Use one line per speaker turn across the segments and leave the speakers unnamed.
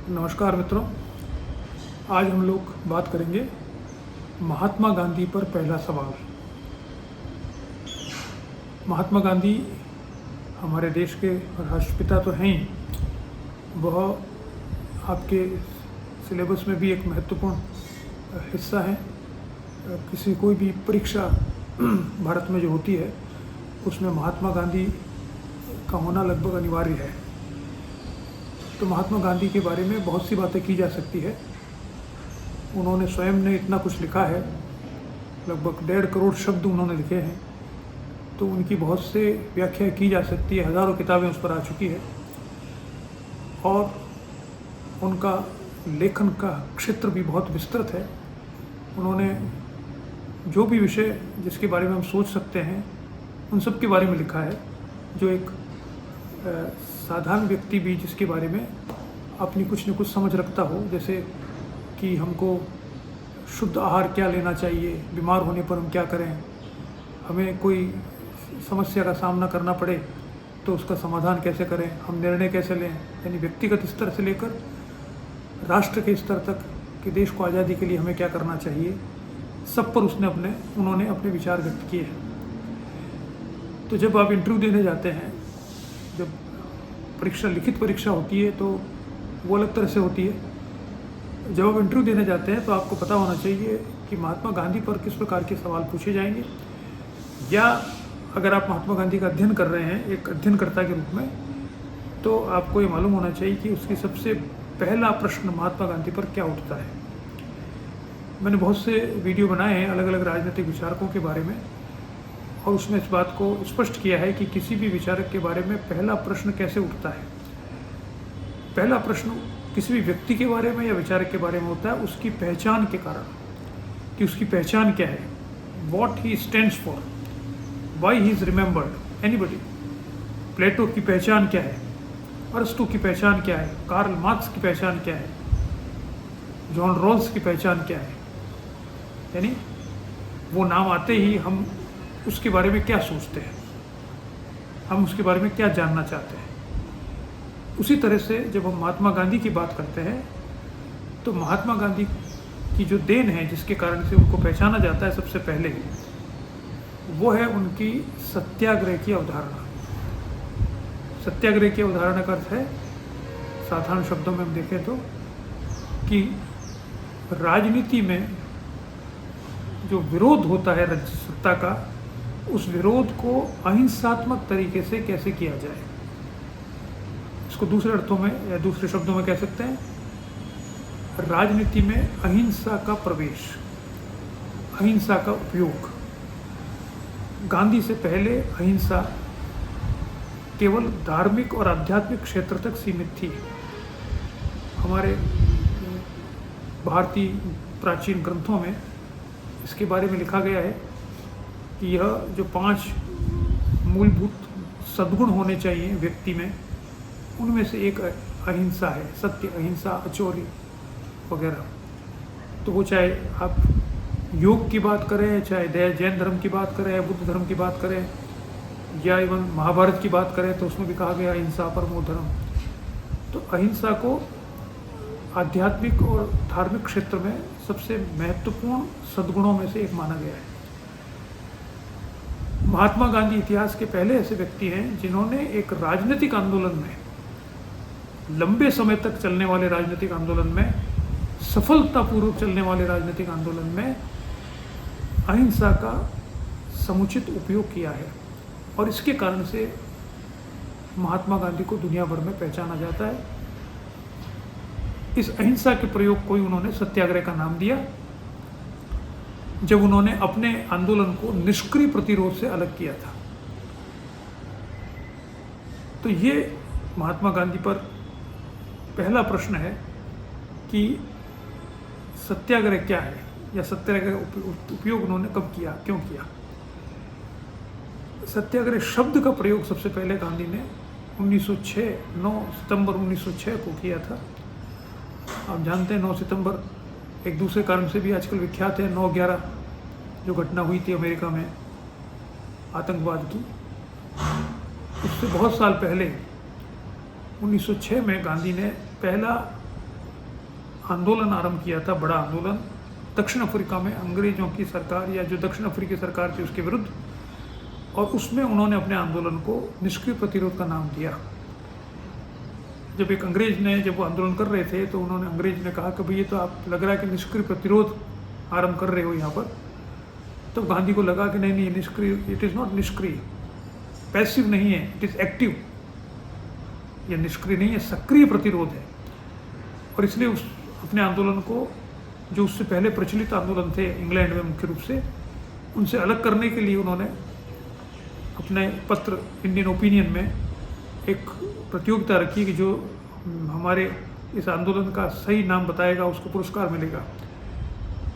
नमस्कार मित्रों, आज हम लोग बात करेंगे महात्मा गांधी पर पहला सवाल। महात्मा गांधी हमारे देश के राष्ट्रपिता तो हैं ही, वह आपके सिलेबस में भी एक महत्वपूर्ण हिस्सा है। किसी कोई भी परीक्षा भारत में जो होती है उसमें महात्मा गांधी का होना लगभग अनिवार्य है। तो महात्मा गांधी के बारे में बहुत सी बातें की जा सकती है। उन्होंने स्वयं ने इतना कुछ लिखा है, लगभग 1.5 करोड़ शब्द उन्होंने लिखे हैं, तो उनकी बहुत से व्याख्या की जा सकती है। हज़ारों किताबें उस पर आ चुकी है और उनका लेखन का क्षेत्र भी बहुत विस्तृत है। उन्होंने जो भी विषय जिसके बारे में हम सोच सकते हैं उन सब के बारे में लिखा है, जो एक साधारण व्यक्ति भी जिसके बारे में अपनी कुछ न कुछ समझ रखता हो, जैसे कि हमको शुद्ध आहार क्या लेना चाहिए, बीमार होने पर हम क्या करें, हमें कोई समस्या का सामना करना पड़े तो उसका समाधान कैसे करें, हम निर्णय कैसे लें, यानी व्यक्तिगत स्तर से लेकर राष्ट्र के स्तर तक कि देश को आज़ादी के लिए हमें क्या करना चाहिए, सब पर उन्होंने अपने विचार व्यक्त किए हैं। तो जब आप इंटरव्यू देने जाते हैं, जब लिखित परीक्षा होती है तो वो अलग तरह से होती है। जब आप इंटरव्यू देने जाते हैं तो आपको पता होना चाहिए कि महात्मा गांधी पर किस प्रकार के सवाल पूछे जाएंगे, या अगर आप महात्मा गांधी का अध्ययन कर रहे हैं एक अध्ययनकर्ता के रूप में, तो आपको ये मालूम होना चाहिए कि उसकी सबसे पहला प्रश्न महात्मा गांधी पर क्या उठता है। मैंने बहुत से वीडियो बनाए हैं अलग अलग राजनीतिक विचारकों के बारे में, और उसमें इस बात को स्पष्ट किया है कि किसी भी विचारक के बारे में पहला प्रश्न कैसे उठता है। पहला प्रश्न किसी भी व्यक्ति के बारे में या विचारक के बारे में होता है उसकी पहचान के कारण, कि उसकी पहचान क्या है, what he stands for, why he is remembered, anybody. Plato की पहचान क्या है, अरस्तु की पहचान क्या है, कार्ल मार्क्स की पहचान क्या है, जॉन रॉल्स की पहचान क्या है। यानी वो नाम आते ही हम उसके बारे में क्या सोचते हैं, हम उसके बारे में क्या जानना चाहते हैं। उसी तरह से जब हम महात्मा गांधी की बात करते हैं तो महात्मा गांधी की जो देन है, जिसके कारण से उनको पहचाना जाता है सबसे पहले, वो है उनकी सत्याग्रह की अवधारणा। सत्याग्रह की अवधारणा का अर्थ है, साधारण शब्दों में हम देखें तो, कि राजनीति में जो विरोध होता है राज्य सत्ता का, उस विरोध को अहिंसात्मक तरीके से कैसे किया जाए। इसको दूसरे अर्थों में या दूसरे शब्दों में कह सकते हैं, राजनीति में अहिंसा का प्रवेश, अहिंसा का उपयोग। गांधी से पहले अहिंसा केवल धार्मिक और आध्यात्मिक क्षेत्र तक सीमित थी। हमारे भारतीय प्राचीन ग्रंथों में इसके बारे में लिखा गया है कि यह जो 5 मूलभूत सद्गुण होने चाहिए व्यक्ति में, उनमें से एक अहिंसा है, सत्य, अहिंसा, अचौरी वगैरह। तो वो चाहे आप योग की बात करें, चाहे जैन धर्म की बात करें, बुद्ध धर्म की बात करें, या इवन महाभारत की बात करें, तो उसमें भी कहा गया अहिंसा परमो धर्म। तो अहिंसा को आध्यात्मिक और धार्मिक क्षेत्र में सबसे महत्वपूर्ण सद्गुणों में से एक माना गया है। महात्मा गांधी इतिहास के पहले ऐसे व्यक्ति हैं जिन्होंने एक राजनीतिक आंदोलन में, लंबे समय तक चलने वाले राजनीतिक आंदोलन में, सफलतापूर्वक चलने वाले राजनीतिक आंदोलन में अहिंसा का समुचित उपयोग किया है, और इसके कारण से महात्मा गांधी को दुनिया भर में पहचाना जाता है। इस अहिंसा के प्रयोग को ही उन्होंने सत्याग्रह का नाम दिया, जब उन्होंने अपने आंदोलन को निष्क्रिय प्रतिरोध से अलग किया था। तो ये महात्मा गांधी पर पहला प्रश्न है कि सत्याग्रह क्या है, या सत्याग्रह का उपयोग उन्होंने कब किया, क्यों किया। सत्याग्रह शब्द का प्रयोग सबसे पहले गांधी ने 1906 9 सितंबर 1906 को किया था। आप जानते हैं 9 सितंबर एक दूसरे कारण से भी आजकल विख्यात है, 9/11 जो घटना हुई थी अमेरिका में आतंकवाद की। उससे बहुत साल पहले 1906 में गांधी ने पहला आंदोलन आरंभ किया था, बड़ा आंदोलन दक्षिण अफ्रीका में अंग्रेज़ों की सरकार या जो दक्षिण अफ्रीकी सरकार थी उसके विरुद्ध, और उसमें उन्होंने अपने आंदोलन को निष्क्रिय प्रतिरोध का नाम दिया। जब एक अंग्रेज ने, जब वो आंदोलन कर रहे थे तो उन्होंने, अंग्रेज ने कहा कि भाई ये तो आप लग रहा है कि निष्क्रिय प्रतिरोध आरंभ कर रहे हो यहाँ पर। तो गांधी को लगा कि नहीं, निष्क्रिय, इट इज़ नॉट निष्क्रिय, पैसिव नहीं है, इट इज़ एक्टिव। ये निष्क्रिय नहीं है, सक्रिय प्रतिरोध है। और इसलिए उस अपने आंदोलन को, जो उससे पहले प्रचलित आंदोलन थे इंग्लैंड में मुख्य रूप से, उनसे अलग करने के लिए उन्होंने अपने पत्र इंडियन ओपिनियन में एक प्रतियोगिता रखी कि जो हमारे इस आंदोलन का सही नाम बताएगा उसको पुरस्कार मिलेगा।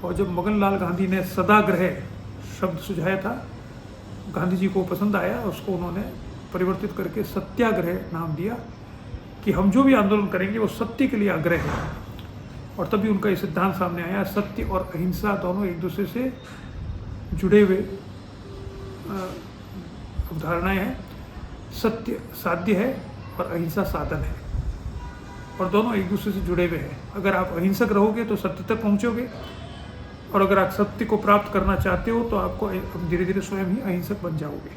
और जब मगन लाल गांधी ने सदाग्रह शब्द सुझाया था, गांधी जी को पसंद आया, उसको उन्होंने परिवर्तित करके सत्याग्रह नाम दिया कि हम जो भी आंदोलन करेंगे वो सत्य के लिए आग्रह है। और तभी उनका ये सिद्धांत सामने आया, सत्य और अहिंसा दोनों एक दूसरे से जुड़े हुए अवधारणाएं हैं। सत्य साध्य है और अहिंसा साधन है, और दोनों एक दूसरे से जुड़े हुए हैं। अगर आप अहिंसक रहोगे तो सत्य तक पहुंचोगे, और अगर आप सत्य को प्राप्त करना चाहते हो तो आपको धीरे धीरे स्वयं ही अहिंसक बन जाओगे।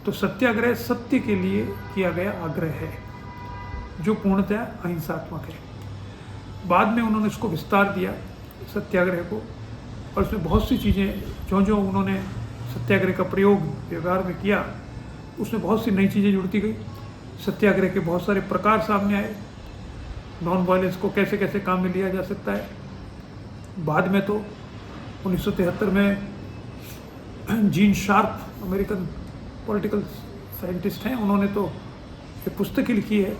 तो सत्याग्रह सत्य के लिए किया गया आग्रह है, जो पूर्णतः अहिंसात्मक है। बाद में उन्होंने इसको विस्तार दिया सत्याग्रह को, और उसमें बहुत सी चीज़ें, जो उन्होंने सत्याग्रह का प्रयोग व्यवहार में किया, उसमें बहुत सी नई चीज़ें जुड़ती गई। सत्याग्रह के बहुत सारे प्रकार सामने आए, नॉन वायलेंस को कैसे कैसे काम में लिया जा सकता है। बाद में तो 1973 में gene sharp, American political scientist हैं, उन्होंने तो एक पुस्तक ही लिखी है,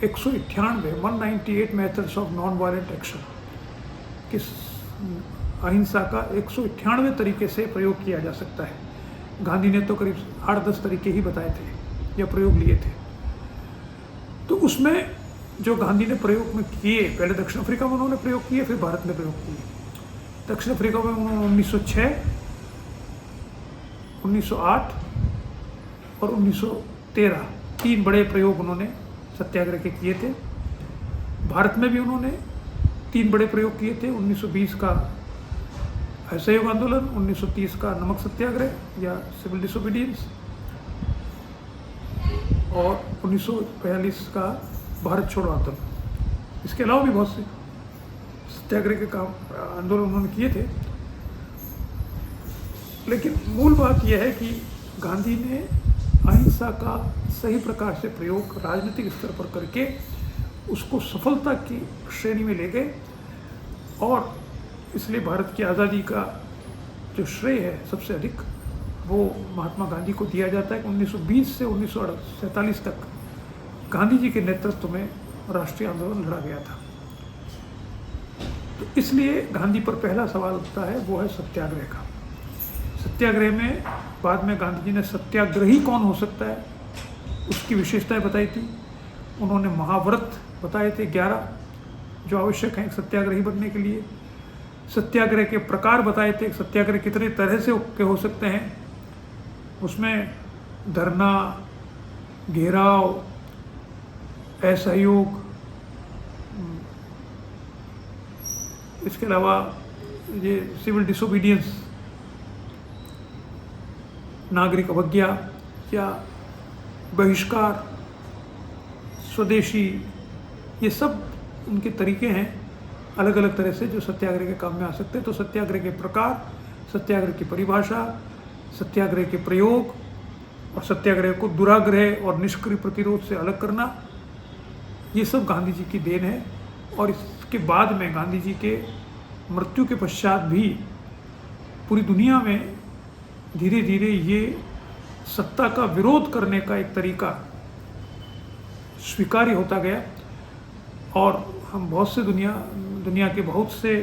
198 methods of non violent action, किस अहिंसा का 198 तरीके से प्रयोग किया जा सकता है। गांधी ने तो करीब 8-10 तरीके ही बताए थे या प्रयोग लिए थे। तो उसमें जो गांधी ने प्रयोग में किए, पहले दक्षिण अफ्रीका में उन्होंने प्रयोग किए, फिर भारत में प्रयोग किए। दक्षिण अफ्रीका में उन्होंने 1906, 1908 और 1913 3 बड़े प्रयोग उन्होंने सत्याग्रह के किए थे। भारत में भी उन्होंने 3 बड़े प्रयोग किए थे, 1920 का असहयोग आंदोलन, 1930 का नमक सत्याग्रह या सिविल डिसोबीडियंस, और 1942 का भारत छोड़ो आंदोलन। इसके अलावा भी बहुत से सत्याग्रह के काम आंदोलन उन्होंने किए थे। लेकिन मूल बात यह है कि गांधी ने अहिंसा का सही प्रकार से प्रयोग राजनीतिक स्तर पर करके उसको सफलता की श्रेणी में ले गए, और इसलिए भारत की आज़ादी का जो श्रेय है सबसे अधिक वो महात्मा गांधी को दिया जाता है। 1920 से 1947 तक गांधी जी के नेतृत्व में राष्ट्रीय आंदोलन लड़ा गया था। तो इसलिए गांधी पर पहला सवाल उठता है वो है सत्याग्रह का। सत्याग्रह में बाद में गांधी जी ने सत्याग्रही कौन हो सकता है उसकी विशेषताएं बताई थी। उन्होंने महाव्रत बताए थे 11 जो आवश्यक हैं एक सत्याग्रही बनने के लिए। सत्याग्रह के प्रकार बताए थे, सत्याग्रह कितने तरह से के हो सकते हैं। उसमें धरना, घेराव, असहयोग, इसके अलावा ये सिविल डिसोबीडियंस, नागरिक अवज्ञा या बहिष्कार, स्वदेशी, ये सब उनके तरीके हैं अलग अलग तरह से जो सत्याग्रह के काम में आ सकते हैं। तो सत्याग्रह के प्रकार, सत्याग्रह की परिभाषा, सत्याग्रह के प्रयोग और सत्याग्रह को दुराग्रह और निष्क्रिय प्रतिरोध से अलग करना, ये सब गांधी जी की देन है। और इसके बाद में गांधी जी के मृत्यु के पश्चात भी पूरी दुनिया में धीरे धीरे ये सत्ता का विरोध करने का एक तरीका स्वीकार्य होता गया। और हम बहुत से दुनिया के बहुत से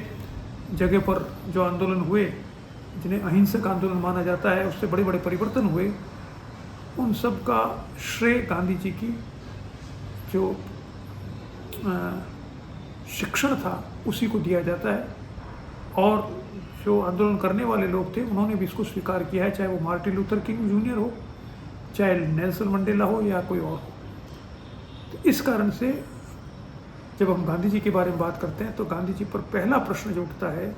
जगह पर जो आंदोलन हुए जिन्हें अहिंसक आंदोलन माना जाता है, उससे बड़े बड़े परिवर्तन हुए, उन सब का श्रेय गांधी जी की जो शिक्षण था उसी को दिया जाता है। और जो आंदोलन करने वाले लोग थे उन्होंने भी इसको स्वीकार किया है, चाहे वो मार्टिन लूथर किंग जूनियर हो, चाहे नेल्सन मंडेला हो या कोई और हो। तो इस कारण से जब हम गांधी जी के बारे में बात करते हैं तो गांधी जी पर पहला प्रश्न जो उठता है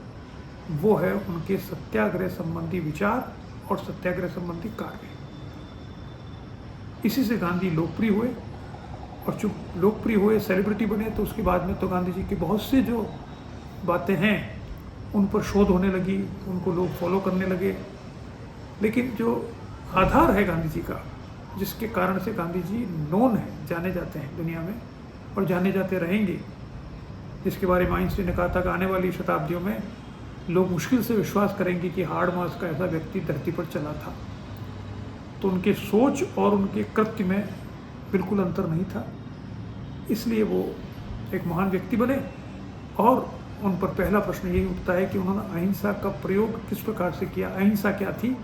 वो है उनके सत्याग्रह संबंधी विचार और सत्याग्रह संबंधी कार्य। इसी से गांधी लोकप्रिय हुए, और जब लोकप्रिय हुए, सेलिब्रिटी बने, तो उसके बाद में तो गांधी जी की बहुत सी जो बातें हैं उन पर शोध होने लगी, उनको लोग फॉलो करने लगे। लेकिन जो आधार है गांधी जी का, जिसके कारण से गांधी जी नोन है, जाने जाते हैं दुनिया में और जाने जाते रहेंगे, जिसके बारे में आइंस्टीन ने कहा था कि आने वाली शताब्दियों में लोग मुश्किल से विश्वास करेंगे कि हार्ड मास का ऐसा व्यक्ति धरती पर चला था। तो उनके सोच और उनके कृत्य में बिल्कुल अंतर नहीं था, इसलिए वो एक महान व्यक्ति बने। और उन पर पहला प्रश्न यही उठता है कि उन्होंने अहिंसा का प्रयोग किस प्रकार से किया, अहिंसा क्या थी।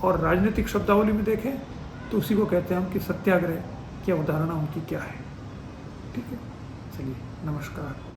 और राजनीतिक शब्दावली में देखें तो उसी को कहते हैं हम कि सत्याग्रह की अवधारणा उनकी क्या है। ठीक है, चलिए, नमस्कार।